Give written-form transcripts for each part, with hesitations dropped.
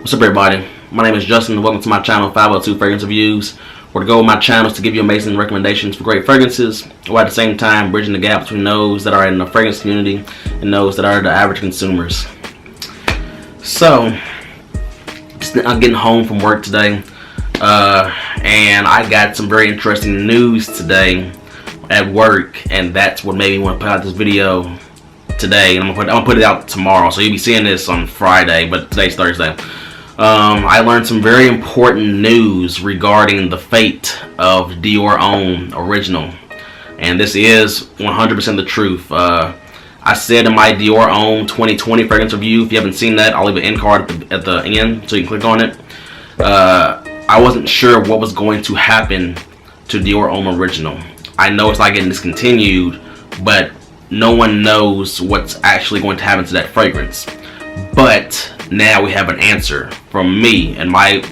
What's up, everybody? My name is Justin and welcome to my channel 502 Fragrance Reviews, where the goal of my channel is to give you amazing recommendations for great fragrances, while at the same time bridging the gap between those that are in the fragrance community and those that are the average consumers. So, I'm getting home from work today, and I got some very interesting news today at work, and that's what made me want to put out this video today. And I'm gonna put it out tomorrow, so you'll be seeing this on Friday, but today's Thursday. I learned some very important news regarding the fate of Dior Homme Original, and this is 100% the truth. I said in my Dior Homme 2020 fragrance review, if you haven't seen that, I'll leave an end card at the end so you can click on it. I wasn't sure what was going to happen to Dior Homme Original. I know it's not getting discontinued, but no one knows what's actually going to happen to that fragrance. But now we have an answer from me, and my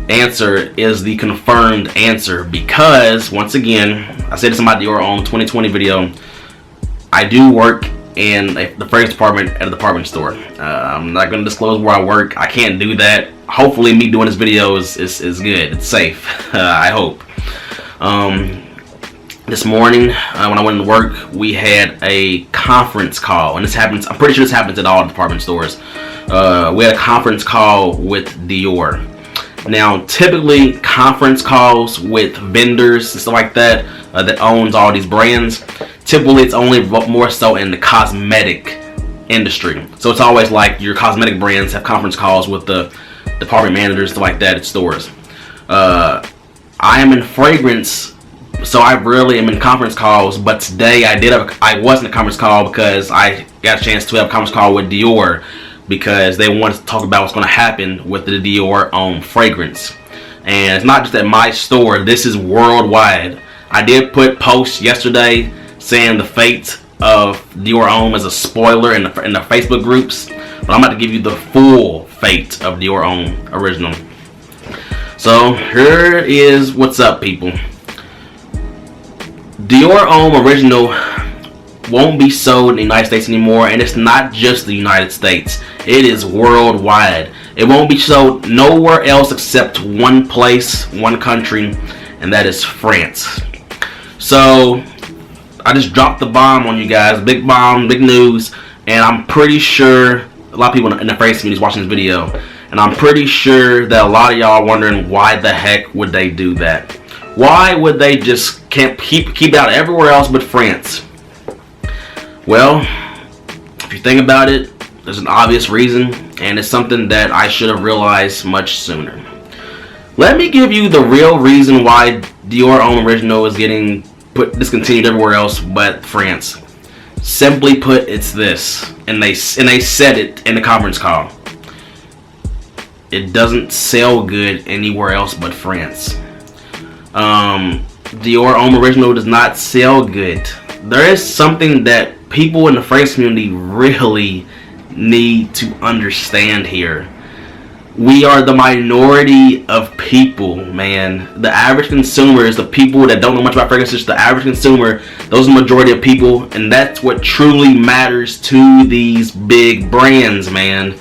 answer is the confirmed answer, because once again, I said this in my Dior Homme 2020 video, I do work in the fragrance department at a department store. I'm not going to disclose where I work. I can't do that. Hopefully me doing this video is good. It's safe. I hope. This morning, when I went to work, we had a conference call, and this happens. I'm pretty sure this happens at all department stores. We had a conference call with Dior. Now, typically, conference calls with vendors and stuff like that that owns all these brands, typically it's only more so in the cosmetic industry. So it's always like your cosmetic brands have conference calls with the department managers, stuff like that at stores. I am in fragrance, so I really am in conference calls, but today I was in a conference call because I got a chance to have a conference call with Dior because they wanted to talk about what's going to happen with the Dior Homme fragrance. And it's not just at my store, this is worldwide. I did put posts yesterday saying the fate of Dior Homme as a spoiler in the Facebook groups, but I'm about to give you the full fate of Dior Homme Original. So here is what's up, people. Dior Homme Original won't be sold in the United States anymore, and it's not just the United States. It is worldwide. It won't be sold nowhere else except one place, one country, and that is France. So I just dropped the bomb on you guys. Big bomb, big news, and I'm pretty sure a lot of people in the fragrance community is watching this video, and I'm pretty sure that a lot of y'all are wondering why the heck would they do that. Why would they just can't keep it out everywhere else but France? Well, if you think about it, there's an obvious reason, and it's something that I should have realized much sooner. Let me give you the real reason why Dior Homme Original is getting discontinued everywhere else but France. Simply put, it's this, and they said it in the conference call. It doesn't sell good anywhere else but France. Dior Homme Original does not sell good. There is something that people in the fragrance community really need to understand here. We are the minority of people, man. The average consumer is the people that don't know much about fragrances. The average consumer, those are the majority of people, and that's what truly matters to these big brands, man.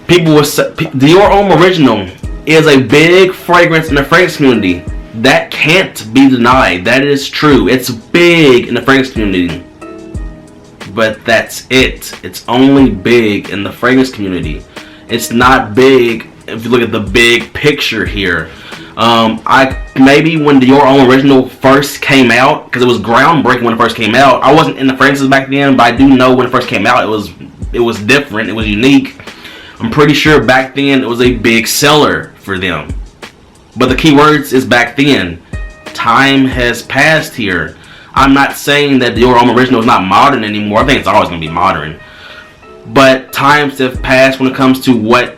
People will say Dior Homme Original is a big fragrance in the fragrance community. That can't be denied. That is true. It's big in the fragrance community. But that's it. It's only big in the fragrance community. It's not big if you look at the big picture here. Maybe when Dior Homme Original first came out, because it was groundbreaking when it first came out. I wasn't in the fragrances back then, but I do know when it first came out, it was different. It was unique. I'm pretty sure back then it was a big seller for them. But the key words is back then. Time has passed here. I'm not saying that Dior Homme Original is not modern anymore. I think it's always going to be modern. But times have passed when it comes to what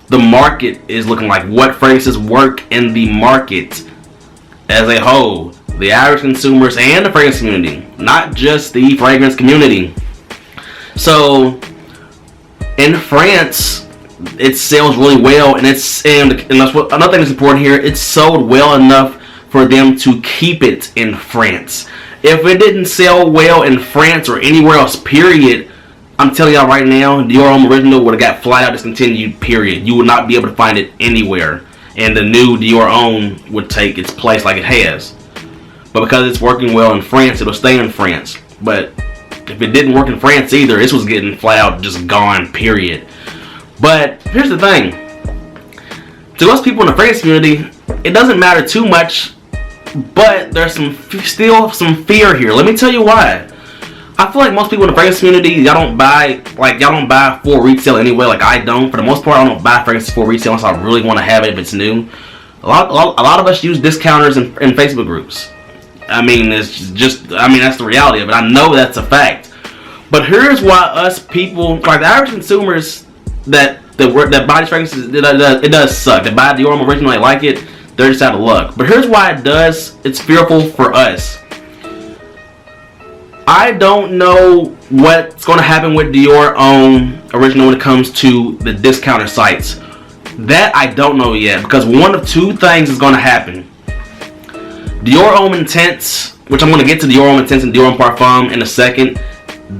the market is looking like. What fragrances work in the market as a whole. The average consumers and the fragrance community. Not just the fragrance community. So in France, it sells really well, and that's what another thing that's important here. It's sold well enough for them to keep it in France. If it didn't sell well in France or anywhere else, period, I'm telling y'all right now, Dior Homme Original would have got flat out discontinued, period. You would not be able to find it anywhere. And the new Dior Homme would take its place like it has. But because it's working well in France, it'll stay in France. But if it didn't work in France either, this was getting flat out just gone, period. But here's the thing. To us people in the fragrance community, it doesn't matter too much, but there's still some fear here. Let me tell you why. I feel like most people in the fragrance community, y'all don't buy for retail anyway. Like I don't. For the most part, I don't buy fragrances for retail unless I really want to have it if it's new. A lot of us use discounters in Facebook groups. I mean, that's the reality of it. I know that's a fact. But here's why us people, like the average consumers that buy these fragrances, it does suck. They buy Dior Homme Original, they like it, they're just out of luck. But here's why it's fearful for us. I don't know what's going to happen with Dior Homme Original when it comes to the discounter sites. That I don't know yet, because one of two things is going to happen. Dior Homme Intense, which I'm going to get to Dior Homme Intense and Dior Homme Parfum in a second,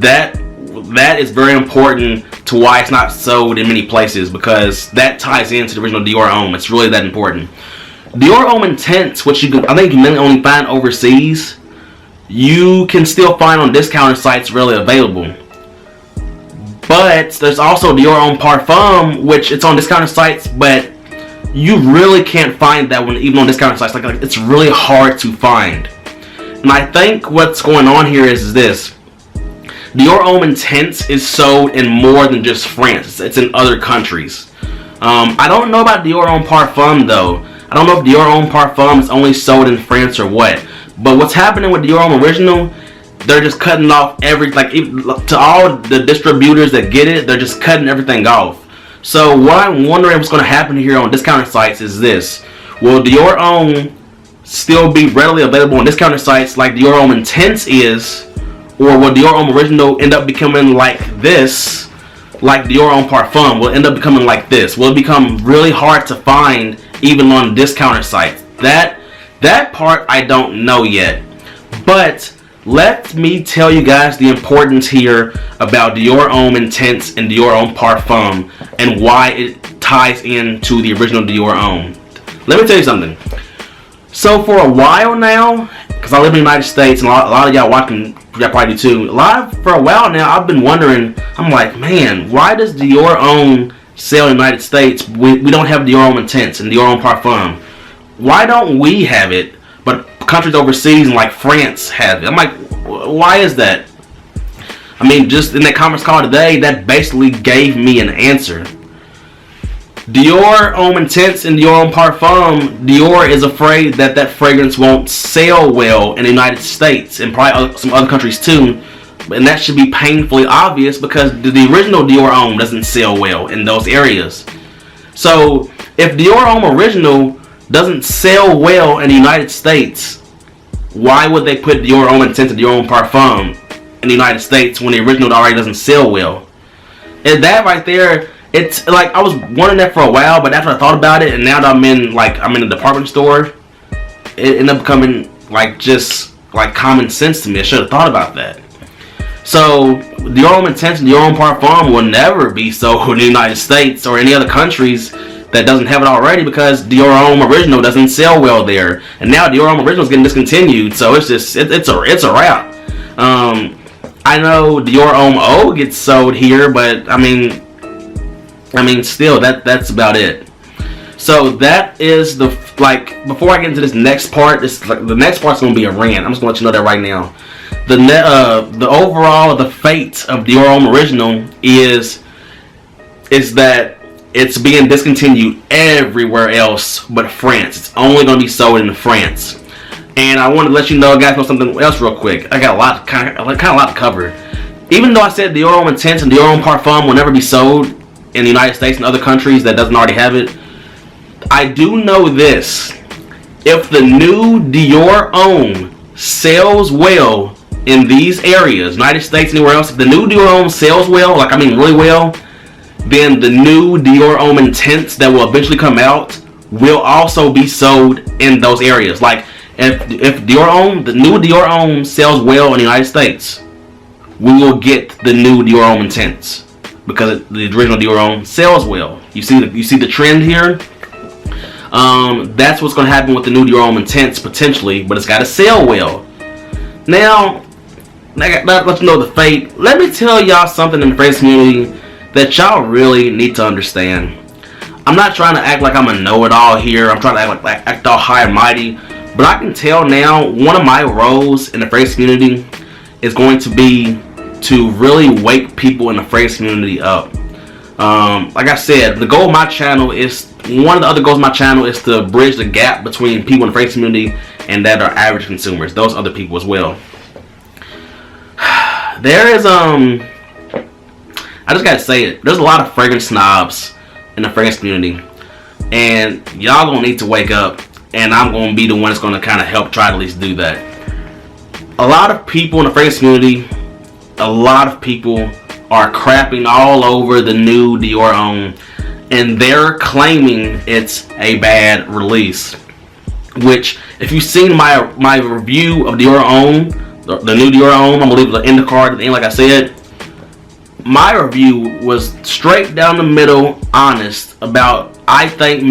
that is very important to why it's not sold in many places, because that ties into the original Dior Homme. It's really that important. Dior Homme Intense, which I think you can only find overseas, you can still find on discounter sites really available. But there's also Dior Homme Parfum, which it's on discounter sites, but you really can't find that one even on discounter sites. Like it's really hard to find. And I think what's going on here is this. Dior Homme Intense is sold in more than just France. It's in other countries. I don't know about Dior Homme Parfum though. I don't know if Dior Homme Parfum is only sold in France or what. But what's happening with Dior Homme Original, they're just cutting off to all the distributors that get it, they're just cutting everything off. So what I'm wondering what's going to happen here on discounter sites is this. Will Dior Homme still be readily available on discounter sites like Dior Homme Intense is? Or will Dior Homme Original end up becoming like this, like Dior Homme Parfum? Will it end up becoming like this? Will it become really hard to find even on discounter sites? That part I don't know yet. But let me tell you guys the importance here about Dior Homme Intense and Dior Homme Parfum and why it ties into the original Dior Homme. Let me tell you something. So for a while now, because I live in the United States and a lot of y'all watching, y'all probably do too. For a while now, I've been wondering, I'm like, man, why does Dior Homme sell in the United States? We don't have Dior Homme Intense and Dior Homme Parfum. Why don't we have it, but countries overseas and like France have it? I'm like, why is that? I mean, just in that conference call today, that basically gave me an answer. Dior Homme Intense and Dior Homme Parfum, Dior is afraid that fragrance won't sell well in the United States and probably some other countries too. And that should be painfully obvious because the original Dior Homme doesn't sell well in those areas. So if Dior Homme Original doesn't sell well in the United States, why would they put Dior Homme Intense and Dior Homme Parfum in the United States when the original already doesn't sell well? And that right there, it's like I was wondering that for a while, but after I thought about it, and now that I'm in a department store, it ended up becoming just common sense to me. I should have thought about that. So Dior Homme Intense and Dior Homme Parfum will never be sold in the United States or any other countries that doesn't have it already because Dior Homme Original doesn't sell well there, and now Dior Homme Original is getting discontinued. So it's a wrap. I know Dior Homme O gets sold here, but I mean still that's about it. So that is before I get into this next part, the next part's gonna be a rant. I'm just gonna let you know that right now. The overall the fate of Dior Homme Original is that it's being discontinued everywhere else but France. It's only going to be sold in France. And I wanted to let you guys know something else real quick. I got a lot to cover. Even though I said Dior Homme Intense and Dior Homme Parfum will never be sold in the United States and other countries that doesn't already have it, I do know this. If the new Dior Homme sells well in these areas, United States, anywhere else, if the new Dior Homme sells well, really well, then the new Dior Homme Intense that will eventually come out will also be sold in those areas. Like if Dior Homme, the new Dior Homme sells well in the United States, we will get the new Dior Homme Intense because the original Dior Homme sells well. You see the trend here. That's what's going to happen with the new Dior Homme Intense potentially, but it's got to sell well. Now, that lets you know the fate. Let me tell y'all something in the fragrance community that y'all really need to understand. I'm not trying to act like I'm a know-it-all here. I'm trying to act all high and mighty. But I can tell now one of my roles in the fragrance community is going to be to really wake people in the fragrance community up. Like I said, the goal of my channel is, one of the other goals of my channel is to bridge the gap between people in the fragrance community and that are average consumers. Those other people as well. There is, I just gotta say it, there's a lot of fragrance snobs in the fragrance community. And y'all gonna need to wake up. And I'm gonna be the one that's gonna kind of help try to at least do that. A lot of people in the fragrance community, a lot of people are crapping all over the new Dior Homme, and they're claiming it's a bad release. Which, if you've seen my review of Dior Homme, the new Dior Homme, I'm gonna leave the end card at the end, like I said. My review was straight down the middle, honest about. I think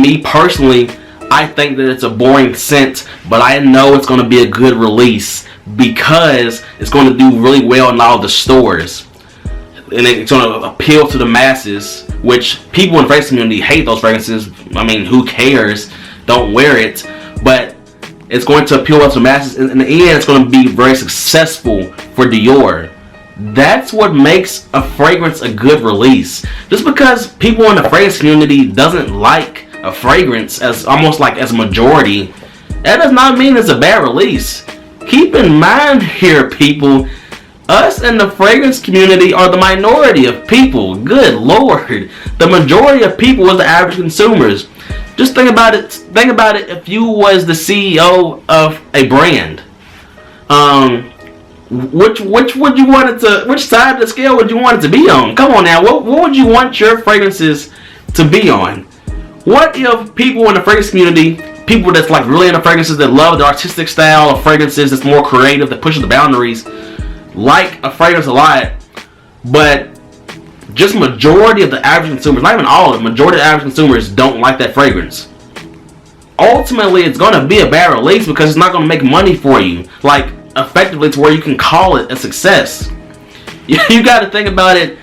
that it's a boring scent, but I know it's going to be a good release because it's going to do really well in all the stores. And it's going to appeal to the masses, which people in the fragrance community hate those fragrances. I mean, who cares? Don't wear it. But it's going to appeal to the masses. In the end, it's going to be very successful for Dior. That's what makes a fragrance a good release. Just because people in the fragrance community doesn't like a fragrance as almost like as a majority, that does not mean it's a bad release. Keep in mind here, people, us in the fragrance community are the minority of people. Good Lord. The majority of people is the average consumers. Just think about it. Think about it if you was the CEO of a brand. Which would you want it to, which side of the scale would you want it to be on? Come on now, what would you want your fragrances to be on? What if people in the fragrance community, people that's like really into fragrances, that love the artistic style of fragrances, that's more creative, that pushes the boundaries, like a fragrance a lot, but just majority of the average consumers, not even all of the majority of the average consumers don't like that fragrance. Ultimately, it's going to be a bad release because it's not going to make money for you. Like, effectively to where you can call it a success. You got to think about it,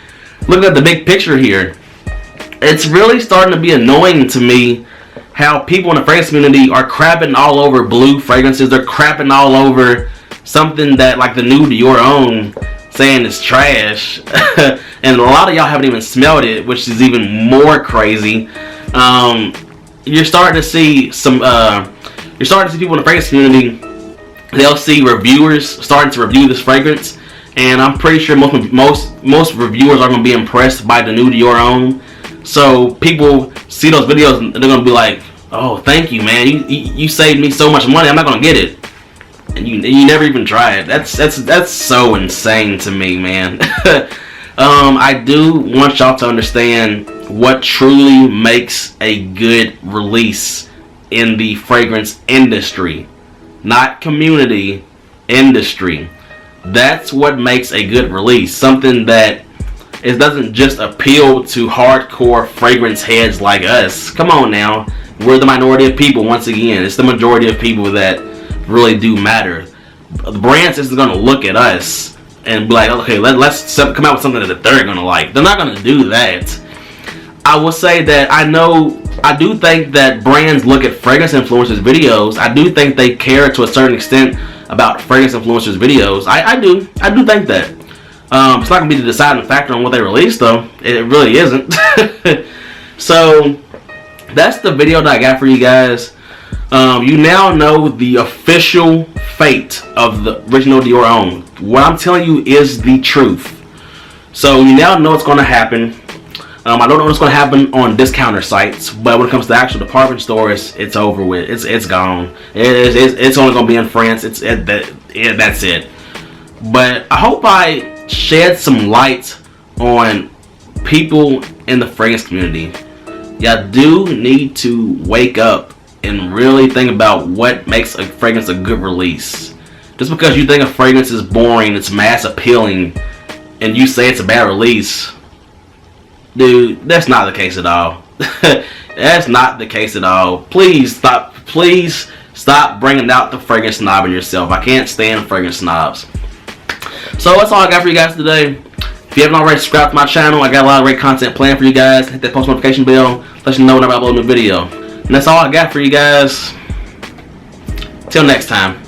looking at the big picture here. It's really starting to be annoying to me how people in the fragrance community are crapping all over blue fragrances. They're crapping all over something that, like the new Dior Homme, saying it's trash. And a lot of y'all haven't even smelled it, which is even more crazy. You're starting to see people in the fragrance community. They'll see reviewers starting to review this fragrance, and I'm pretty sure most reviewers are going to be impressed by the new Dior Homme. So people see those videos and they're going to be like, "Oh, thank you, man. You saved me so much money. I'm not going to get it." And you never even try it. That's so insane to me, man. I do want y'all to understand what truly makes a good release in the fragrance industry. Not community, industry. That's what makes a good release. Something that it doesn't just appeal to hardcore fragrance heads like us. Come on now. We're the minority of people once again. It's the majority of people that really do matter. The brands isn't going to look at us and be like, okay, let's come out with something that they're going to like. They're not going to do that. I will say that I do think that brands look at fragrance influencers videos. I do think they care to a certain extent about fragrance influencers videos. I do think that. It's not going to be the deciding factor on what they release, though. It really isn't. So that's the video that I got for you guys. You now know the official fate of the original Dior Homme. What I'm telling you is the truth. So you now know what's going to happen. I don't know what's going to happen on discounter sites, but when it comes to actual department stores, it's over with. It's gone. It's only going to be in France. That's it. But I hope I shed some light on people in the fragrance community. Y'all do need to wake up and really think about what makes a fragrance a good release. Just because you think a fragrance is boring, it's mass appealing, and you say it's a bad release, dude, that's not the case at all. That's not the case at all. Please stop bringing out the fragrance snob in yourself. I can't stand fragrance snobs. So that's all I got for you guys today. If you haven't already subscribed to my channel, I got a lot of great content planned for you guys. Hit that post notification bell, let you know whenever I upload a new video. And that's all I got for you guys. Till next time.